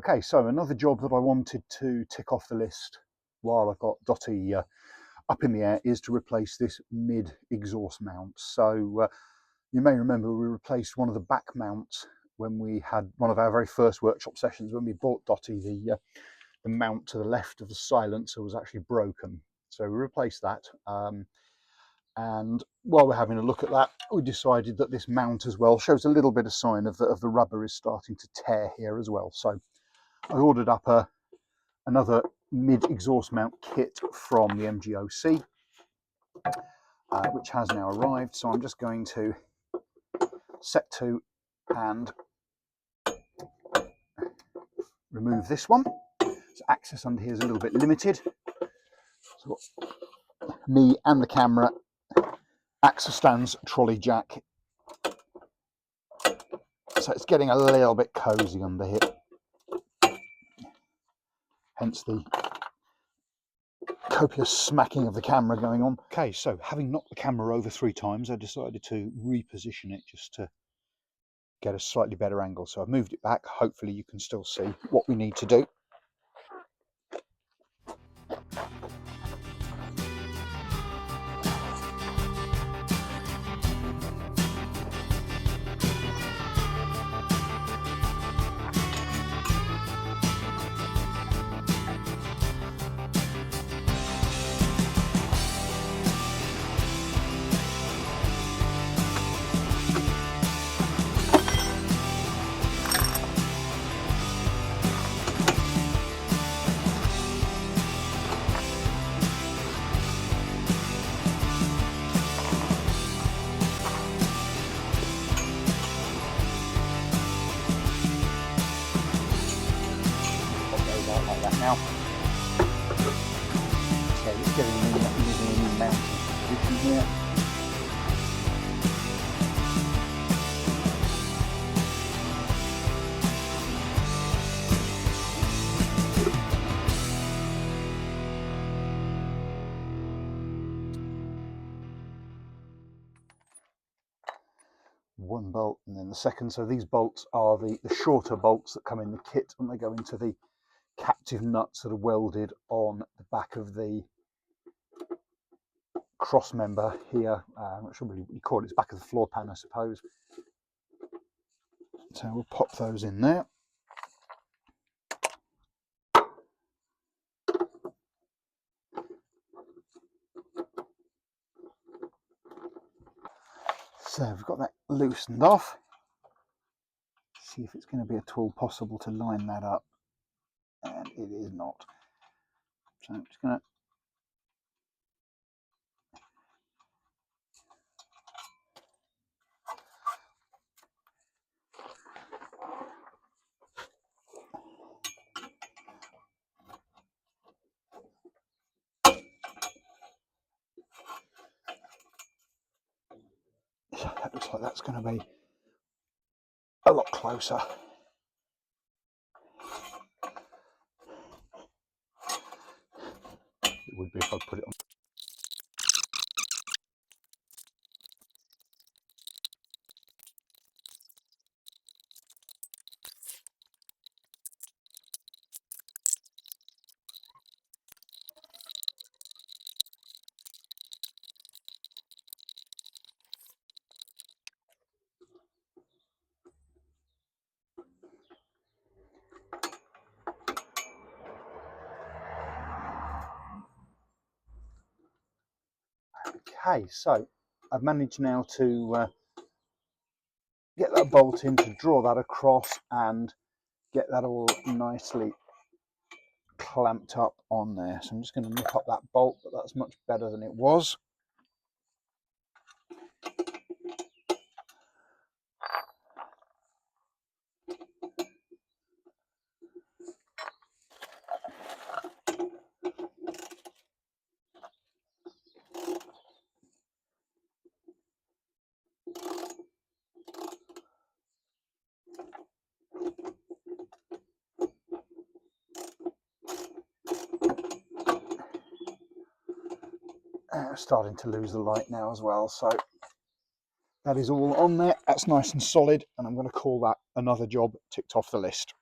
Okay, so another job that I wanted to tick off the list while I've got Dotty up in the air is to replace this mid exhaust mount. So you may remember we replaced one of the back mounts when we had one of our very first workshop sessions. When we bought Dotty, the mount to the left of the silencer was actually broken. So we replaced that. And while we're having a look at that, we decided that this mount as well shows a little bit of sign of the rubber is starting to tear here as well. So I ordered up another mid exhaust mount kit from the MGOC, which has now arrived. So I'm just going to set to and remove this one. So access under here is a little bit limited. So me and the camera, AXA stands, trolley jack. So it's getting a little bit cozy under here. Hence the copious smacking of the camera going on. Okay, so having knocked the camera over 3 times, I decided to reposition it just to get a slightly better angle. So I've moved it back. Hopefully you can still see what we need to do. Like that now. Okay, it's getting me using a new mounting position here. One bolt and then the second. So these bolts are the shorter bolts that come in the kit, and they go into the captive nuts that are welded on the back of the cross member here. I'm not sure what you call it. It's back of the floor pan, I suppose. So we'll pop those in there. So we've got that loosened off. See if it's going to be at all possible to line that up. And it is not. So I'm just going to that looks like that's going to be a lot closer. It would be if I put it on. Okay, so I've managed now to get that bolt in, to draw that across and get that all nicely clamped up on there. So I'm just going to nip up that bolt, but that's much better than it was. Starting to lose the light now as well, so that is all on there. That's nice and solid, and I'm going to call that another job ticked off the list.